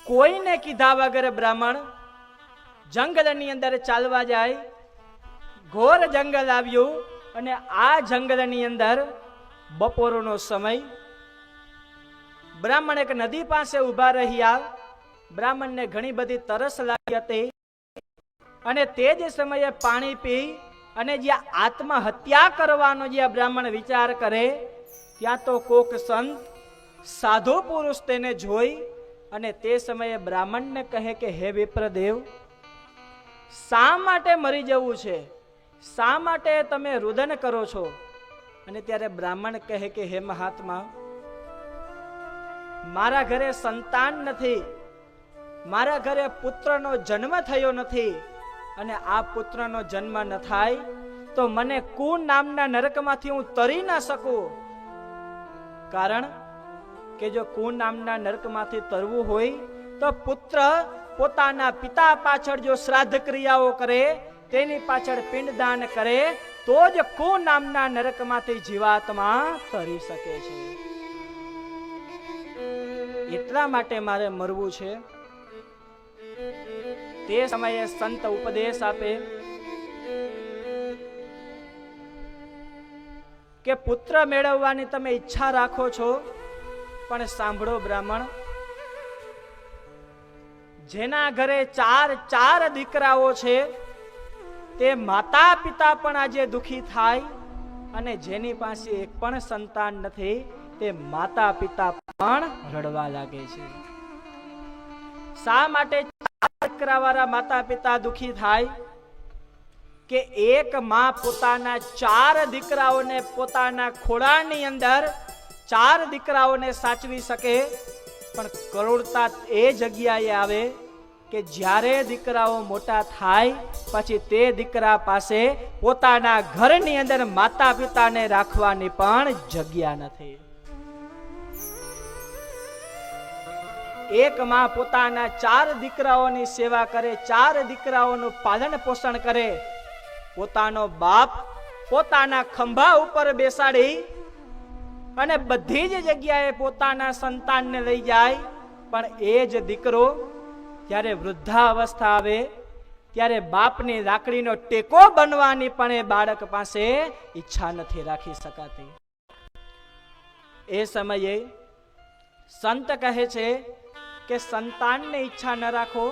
કોઈને કીધા વગર બ્રાહ્મણ જંગલની અંદર ચાલવા જાય. ઘોર જંગલ આવ્યું અને આ જંગલની અંદર બપોરનો સમય. બ્રાહ્મણ એક નદી પાસે ઉભા રહ્યા. બ્રાહ્મણને ઘણી બધી તરસ લાગી હતી અને તે જ સમયે પાણી પી અને જ્યાં આત્મહત્યા કરવાનો જ્યાં બ્રાહ્મણ વિચાર કરે ત્યાં તો કોક સંત સાધુ પુરુષ તેને જોઈ અને તે સમયે બ્રાહ્મણને કહે કે હે વિપ્રદેવ, શા માટે મરી જવું છે? શા માટે તમે રુદન કરો છો? અને ત્યારે બ્રાહ્મણ કહે કે હે મહાત્મા, મારા ઘરે સંતાન નથી, મારા ઘરે પુત્રનો જન્મ થયો નથી અને આ પુત્રનો જન્મ ન થાય તો મને કુન નામના નરકમાંથી હું તરી ન શકું. કારણ કે જો કુન નામના નરકમાંથી તરવું હોય તો પુત્ર પોતાના પિતા પાછળ જો શ્રાદ્ધ ક્રિયાઓ કરે, તેની પાછળ પિંડદાન કરે તો જ કુન નામના નરકમાંથી જીવાત્મા તરી શકે છે. એટલા માટે મારે મરવું છે. તે સમયે સંત ઉપદેશ આપે કે પુત્ર મેળવવાની તમે ઈચ્છા રાખો છો, પણ સાંભળો બ્રાહ્મણ, જેના ઘરે ચાર દીકરાઓ છે તે માતા પિતા પણ આજે દુખી થાય અને જેની પાસે એક પણ સંતાન નથી તે માતા પિતા પણ રડવા લાગે છે. શા માટે દીકરાવાળા માતા પિતા દુખી થાય? કે એક માં પોતાના 4 દીકરાઓને પોતાના ખોળાની અંદર 4 દીકરાઓને સાચવી શકે, પણ કરુણતા એ જગ્યાએ આવે કે જ્યારે દીકરાઓ મોટા થાય પછી તે દીકરા પાસે પોતાના ઘરની અંદર માતા પિતાને રાખવાની પણ જગ્યા નથી. એક માં પોતાના 4 દીકરાઓની સેવા કરે, 4 દીકરાઓનું પાલન પોષણ કરે. પોતાનો બાપ પોતાના ખંભા ઉપર બેસાડી અને બધી જ જગ્યાએ પોતાના સંતાનને લઈ જાય, પણ એ જ દીકરો જ્યારે વૃદ્ધાવસ્થા આવે ત્યારે બાપની લાકડીનો ટેકો બનવાની પણ એ બાળક પાસે ઈચ્છા નથી રાખી શકાતી. એ સમયે સંત કહે છે કે સંતાનને ઈચ્છા ન રાખો.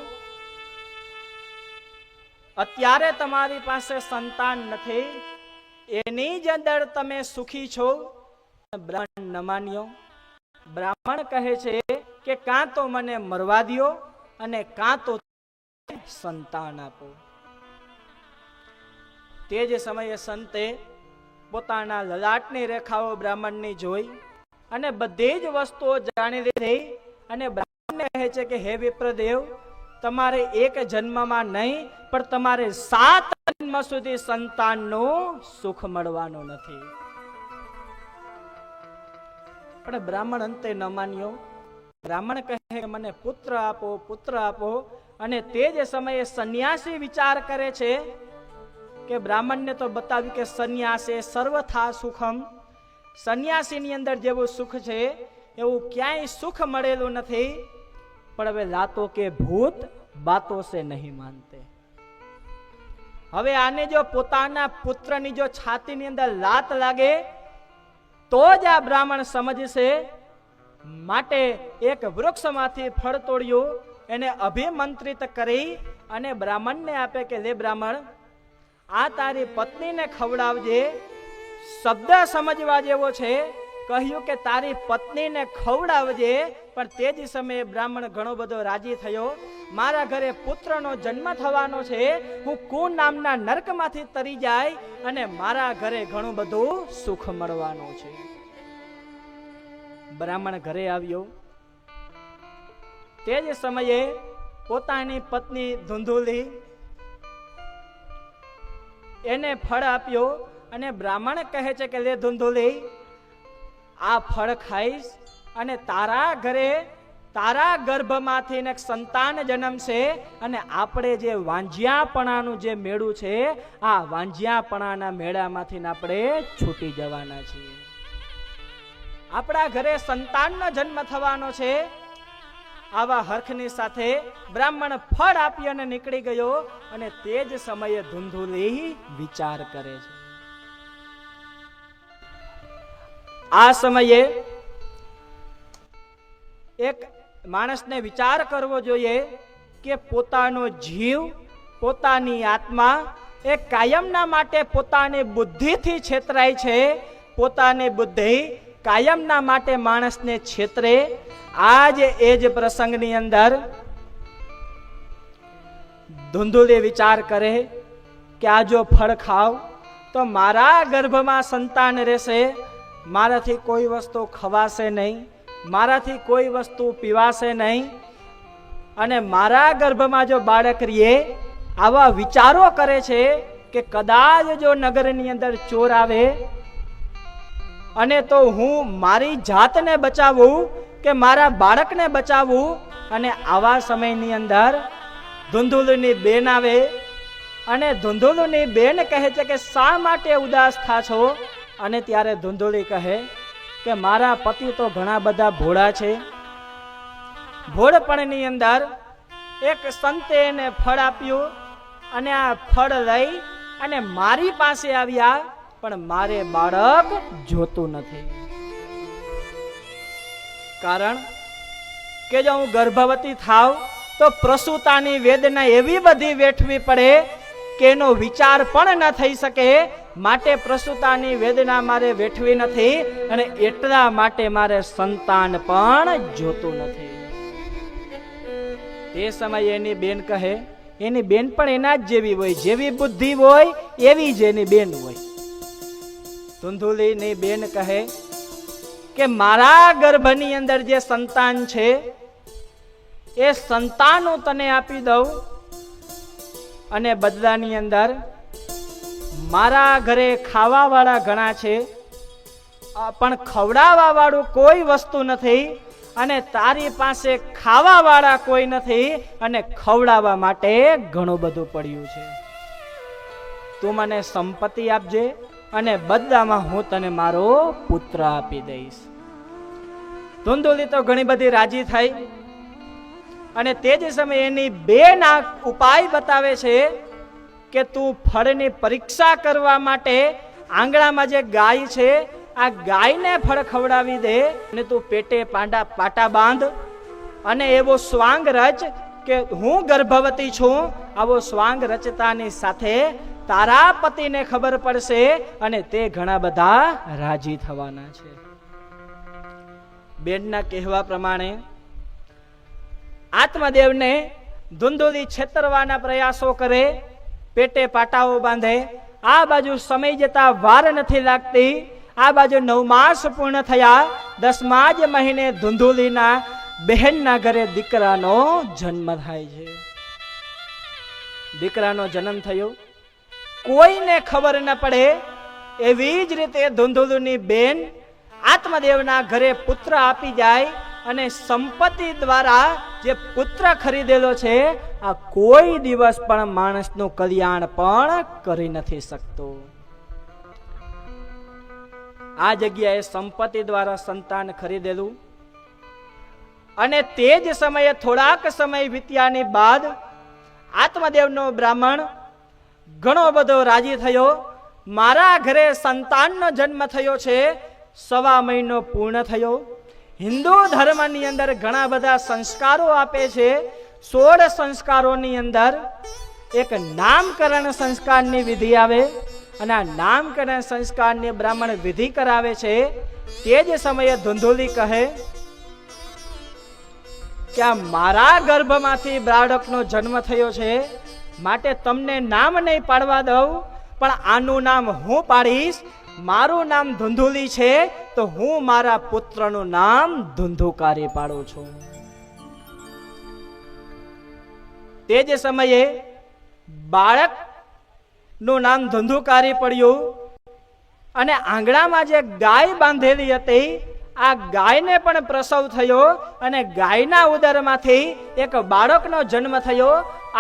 અત્યારે તમારી પાસે સંતાન નથી, એની જ અંદર તમે સુખી છો. બ્રાહ્મણ ન માન્યો. બ્રાહ્મણ કહે છે કે કાં તો મને મરવા દ્યો અને કાં તો સંતાન આપો. તે જ સમયે સંતે પોતાના લલાટની રેખાઓ બ્રાહ્મણની જોઈ અને બધી જ વસ્તુઓ જાણી લીધી અને બ્રાહ્મણને કહે છે કે હે વિપ્રદેવ, તમારે એક જન્મમાં નહીં પણ તમારે 7 જન્મ સુધી સંતાનનું સુખ મળવાનું નથી. પણ બ્રાહ્મણ અંતે ન માન્યો. બ્રાહ્મણ કહે મને પુત્ર આપો, પુત્ર આપો. અને તે જ સમયે સંન્યાસી વિચાર કરે છે કે બ્રાહ્મણને તો બતાવ્યું કે સંન્યાસે સર્વથા સુખમ, સંન્યાસીની અંદર જેવું સુખ છે એવું ક્યાંય સુખ મળેલું નથી. પણ હવે લાતો કે ભૂત બાતો સે નહીં માનતે. હવે આને જો પોતાના પુત્રની જો છાતીની અંદર લાત લાગે તો જ આ બ્રાહ્મણ સમજશે. માટે એક વૃક્ષમાંથી ફળ તોડ્યું, એને અભિમંત્રિત કરી અને બ્રાહ્મણને આપે કે લે બ્રાહ્મણ, આ તારી પત્નીને ખવડાવજે. શબ્દ સમજવા જેવો છે. કહ્યું કે તારી પત્નીને ખવડાવજે. પણ તે જ સમયે બ્રાહ્મણ ઘણો બધો રાજી થયો. મારા ઘરે પુત્રનો જન્મ થવાનો છે, હું કુન નામના નરકમાંથી તરી જાય અને મારા ઘરે ઘણું બધું સુખ મળવાનું છે. બ્રાહ્મણ ઘરે આવ્યો. તે જ સમયે પોતાની પત્ની ધુંધુલી એને ફળ આપ્યો અને બ્રાહ્મણ કહે છે કે લે ધુંધુલી, આ ફળ ખાઈશ અને તારા ઘરે તારા ગર્ભમાંથી એક સંતાન જન્મશે અને આપણે જે વાંજિયાપણાનું જે મેળું છે, આ વાંજિયાપણાના મેળામાંથી આપણે છૂટી જવાના છીએ. આપણા ઘરે સંતાનનો જન્મ થવાનો છે. આવા હરખની સાથે બ્રાહ્મણ ફળ આપી અને નીકળી ગયો. અને તે જ સમયે ધુંધુલી વિચાર કરે છે. આ સમયે એક માણસને વિચાર કરવો જોઈએ કે પોતાનો જીવ, પોતાની આત્મા એ કાયમના માટે પોતાની બુદ્ધિથી છેતરાય છે. પોતાની બુદ્ધિ કાયમના માટે માણસને છેતરે. આજ એ જ પ્રસંગની અંદર ધુંધુલી વિચાર કરે કે આ જો ફળ ખાવ તો મારા ગર્ભમાં સંતાન રહેશે, મારાથી કોઈ વસ્તુ ખવાશે નહીં, મારાથી કોઈ વસ્તુ પીવાશે નહીં, અને મારા ગર્ભમાં જો બાળક રહીએ. આવા વિચારો કરે છે કે કદાચ જો નગરની અંદર ચોર આવે અને તો હું મારી જાતને બચાવું કે મારા બાળકને બચાવવું. અને આવા સમયની અંદર ધુંધુલીની બેન આવે અને ધુંધુલીની બેન કહે છે કે શા માટે ઉદાસ થા છો? અને ત્યારે ધુંધુલી કહે કે મારા પતિ તો ઘણા બધા ભોળા છે. ભોળપણની અંદર એક સંતે એને ફળ આપ્યું અને આ ફળ લઈ અને મારી પાસે આવ્યા, પણ મારે બાળક જોતું નથી. કારણ કે જો હું ગર્ભવતી થાવ તો પ્રસૂતાની વેદના એવી બધી વેઠવી પડે કે એનો વિચાર પણ ન થઈ શકે. માટે પ્રસૂતાની વેદના મારે વેઠવી નથી અને એટલા માટે મારે સંતાન પણ જોતું નથી. તે સમયે એની બેન કહે, એની બેન પણ એના જ જેવી હોય, જેવી બુદ્ધિ હોય એવી જ એની બેન હોય. ધુંધુલીની બેન કહે કે મારા ગર્ભની અંદર જે સંતાન છે એ સંતાન હું તને આપી દઉં, અને બદલાની અંદર મારા ઘરે ખાવા વાળા ઘણા છે પણ ખવડાવવા વાળું કોઈ વસ્તુ નથી, અને તારી પાસે ખાવા વાળા કોઈ નથી અને ખવડાવવા માટે ઘણું બધું પડ્યું છે. તું મને સંપત્તિ આપજે અને બદલામાં હું તને મારો પુત્ર આપી દઈશ. ધુંધુલી તો ઘણી બધી રાજી થઈ અને તે જ સમયે એની બેન આ ઉપાય બતાવે છે કે તું ફળની પરીક્ષા કરવા માટે આંગણામાં જે ગાય છે આ ગાયને ફળ ખવડાવી દે અને તું પેટે પાટા બાંધ અને એવો સ્વાંગ રચ કે હું ગર્ભવતી છું. આવો સ્વાંગ રચતાની સાથે તારા પતિને ખબર પડશે અને તે ઘણા બધા રાજી થવાના છે. બેનના કહેવા પ્રમાણે આત્મદેવને ધુંધુલી છેતરવાના પ્રયાસો કરે, પેટે પાટાઓ બાંધે. આ બાજુ સમય જતા વાર નથી લાગતી. આ બાજુ 9 માસ પૂર્ણ થયા. 10મા જ મહિને ધુંધુલીના બહેનના ઘરે દીકરાનો જન્મ થાય છે. દીકરાનો જન્મ થયો, કોઈને ખબર ન પડે. એવી જ રીતે ધુંધુલીની બેન આત્મદેવના ઘરે પુત્ર આપી જાય અને સંપત્તિ દ્વારા જે પુત્ર ખરીદેલો છે આ કોઈ દિવસ પણ માણસનું કલ્યાણ પણ કરી નથી શકતો. આ જગ્યાએ સંપત્તિ દ્વારા સંતાન ખરીદેલું અને તે જ સમયે થોડાક સમય વીત્યાની બાદ આત્મદેવનો બ્રાહ્મણ ઘણો બધો રાજી થયો. મારા ઘરે સંતાનનો જન્મ થયો છે, 1.25 મહિનો પૂર્ણ થયો. હિન્દુ ધર્મની અંદર ઘણા બધા સંસ્કારો આપે છે. 16 સંસ્કારોની અંદર એક નામકરણ સંસ્કારની વિધિ આવે અને આ નામકરણ સંસ્કારની બ્રાહ્મણ વિધિ કરાવે છે. તે જ સમયે ધુંધુલી કહે કે આ મારા ગર્ભમાંથી બાળકનો જન્મ થયો છે, માટે તમને નામ નહીં પાડવા દઉં, પણ આનું નામ હું પાડીશ. મારું નામ ધુંધુલી છે તો હું મારા પુત્રનું નામ ધુંધુકારી પાડું છું. તે જ સમયે બાળક નું નામ ધુંધુકારી પડ્યું અને આંગણામાં જે ગાય બાંધેલી હતી આ ગાયને પણ પ્રસવ થયો અને ગાયના ઉદરમાંથી એક બાળકનો જન્મ થયો.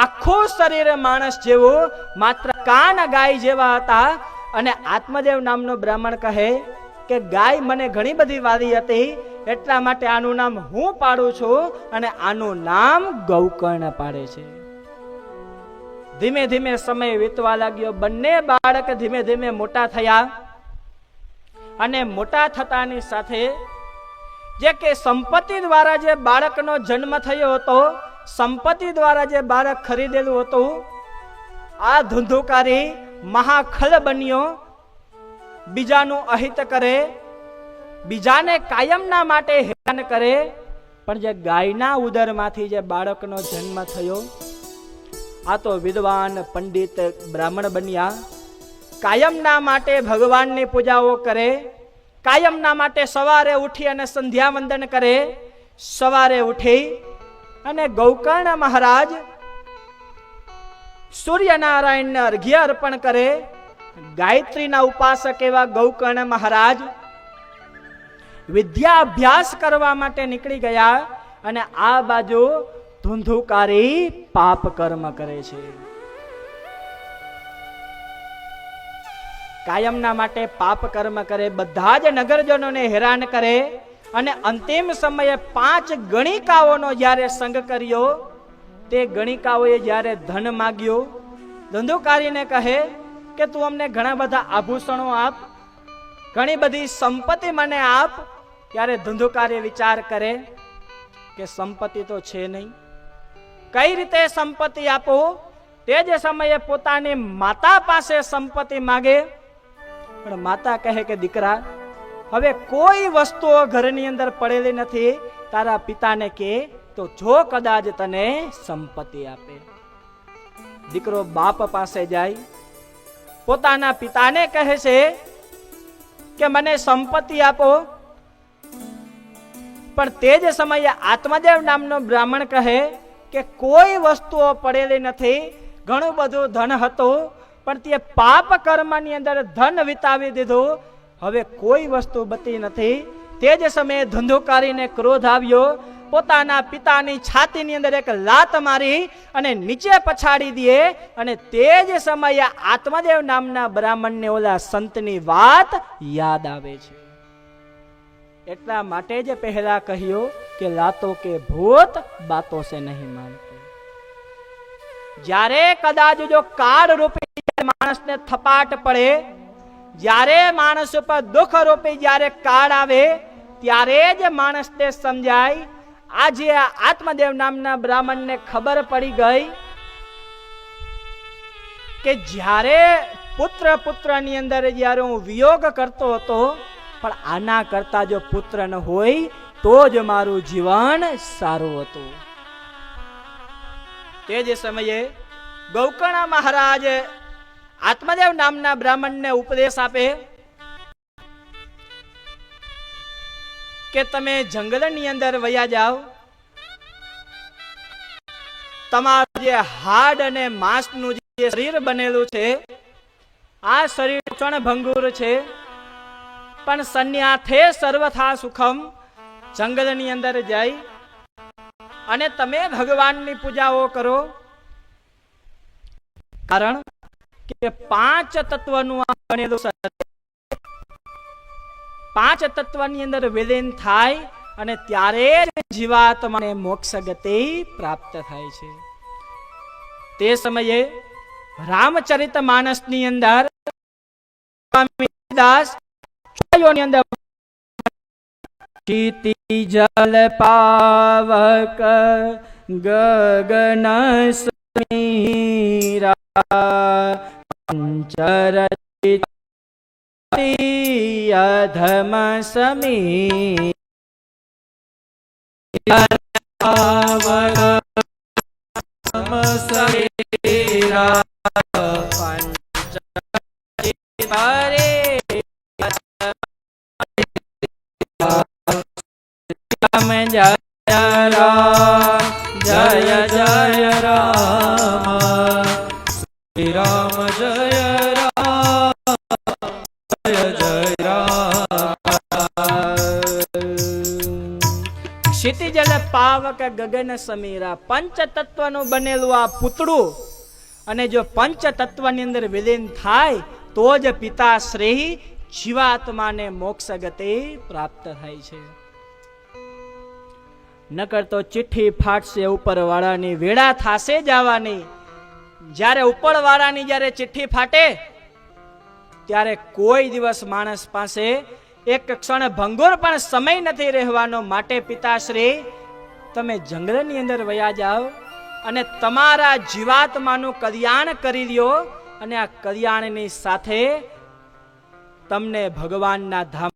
આખું શરીર માણસ જેવું, માત્ર કાન ગાય જેવા હતા. અને આત્મદેવ નામનો બ્રાહ્મણ કહે કે ગાય મને ઘણી બધી વાલી હતી, એટલા માટે આનું નામ હું પાડું છું અને આનું નામ ગૌકર્ણ પાડે છે. ધીમે ધીમે સમય વીતવા લાગ્યો. બંને બાળક ધીમે ધીમે મોટા થયા અને મોટા થતાની સાથે જે કે સંપત્તિ દ્વારા જે બાળકનો જન્મ થયો હતો, સંપત્તિ દ્વારા જે બાળક ખરીદેલું હતું, આ ધુંધુકારી મહાખલ બન્યો. બીજાનું અહિત કરે, બીજાને કાયમના માટે હેરાન કરે. પણ જે ગાયના ઉદરમાંથી જે બાળકનો જન્મ થયો, આ તો વિદ્વાન પંડિત બ્રાહ્મણ બન્યા. કાયમના માટે ભગવાનની પૂજાઓ કરે, કાયમના માટે સવારે ઉઠી અને સંધ્યા વંદન કરે. સવારે ઉઠી અને ગૌકર્ણ મહારાજ સૂર્યનારાયણને અર્ઘ્ય અર્પણ કરે. ગાયત્રીના ઉપાસક એવા ગૌકર્ણ મહારાજ વિદ્યા અભ્યાસ કરવા માટે નીકળી ગયા અને આ બાજુ ધુંધુકારી પાપ કર્મ કરે છે. કાયમના માટે પાપ કર્મ કરે, બધા જ નગરજનોને હેરાન કરે અને અંતિમ સમયે 5 ગણિકાઓનો જ્યારે સંગ કર્યો, તે ગણિકાઓએ જ્યારે ધન માગ્યું, ધુંધુકારીને કહે કે તું અમને ઘણા બધા આભૂષણો આપ, ઘણી બધી સંપત્તિ મને આપ. ત્યારે ધુંધુકારી વિચાર કરે કે સંપત્તિ તો છે નહીં, કઈ રીતે સંપત્તિ આપું? તે જ સમયે પોતાની માતા પાસે સંપત્તિ માગે. પણ માતા કહે કે દીકરા, હવે કોઈ વસ્તુઓ ઘરની અંદર પડેલી નથી, તારા પિતાને કે તો જો કદાચ તને સંપત્તિ આપે. દીકરો બાપ પાસે જાય, પોતાના પિતાને કહે છે કે મને સંપત્તિ આપો. પણ તે જ સમયે આત્મદેવ નામનો બ્રાહ્મણ કહે કે કોઈ વસ્તુઓ પડેલી નથી, ઘણું બધું ધન હતું, પણ તે પાપ કર્મની અંદર ધન વિતાવી દીધું, હવે કોઈ વસ્તુ બચી નથી. તે જ સમયે ધુંધુકારીને ક્રોધ આવ્યો, પોતાના પિતાની છાતીની અંદર એક લાત મારી અને નીચે પછાડી દે. અને તે જ સમયે આત્મદેવ નામના બ્રાહ્મણને ઓલા સંતની વાત યાદ આવે છે. એટલા માટે જ પહેલા કહ્યું કે લાતો કે ભૂત બાતો સે નહીં માનતે. જ્યારે કદાચ જો કાળ રૂપી માણસને થપાટ પડે, જ્યારે માણસ ઉપર દુઃખ રૂપી જ્યારે કાળ આવે, ત્યારે જ માણસને સમજાય. આજે આત્મદેવ નામના બ્રાહ્મણને ખબર પડી ગઈ કે જ્યારે પુત્રની અંદર જ્યારે હું વિયોગ કરતો હતો, પણ આના કરતા જો પુત્ર ન હોય તો જ મારું જીવન સારું હતું. તે જ સમયે ગૌકર્ણ મહારાજ આત્મદેવ નામના બ્રાહ્મણને ઉપદેશ આપે કે તમે જંગલની અંદર વયા જાઓ, તમારું જે હાડ અને માંસનું જે શરીર બનેલું છે, આ શરીર ક્ષણભંગુર છે, પણ સંન્યાથે સર્વથા સુખમ. જંગલની અંદર જઈ અને તમે ભગવાનની પૂજાઓ કરો, કારણ કે 5 તત્વનું આ બનેલું શરીર 5 તત્વની અંદર વિલીન થાય અને ત્યારે જીવાત્માને મોક્ષ ગતિ પ્રાપ્ત થાય છે. તે સમયે રામચરિત માનસની અંદર દાસ ની અંદર ક્ષિતિ જલ પાવક ગગન સમીરા પંચરચિત અધમ સમી જય રામ જય જય રામ શ્રી રામ જય રામ જય જય રામ. ક્ષિતિજલ પાવક ગગન સમીરા, પંચ તત્વનું બનેલું આ પૂતળું, અને જો પંચ તત્વની અંદર વિલીન થાય તો જ પિતાશ્રી જીવાત્માને મોક્ષ ગતિ પ્રાપ્ત થાય છે. નકર તો ચિઠ્ઠી ફાટશે ઉપરવાળાની, વેળા થાશે જવાની. જ્યારે ઉપરવાળાની જ્યારે ચિઠ્ઠી ફાટે ત્યારે કોઈ દિવસ માણસ પાસે એક ક્ષણ ભંગુર પણ સમય નથી રહેવાનો. માટે પિતાશ્રી, તમે જંગલની અંદર વયા જાઓ અને તમારા જીવાત્માનું કલ્યાણ કરી લ્યો, અને આ કલ્યાણની સાથે તમને ભગવાનના ધામ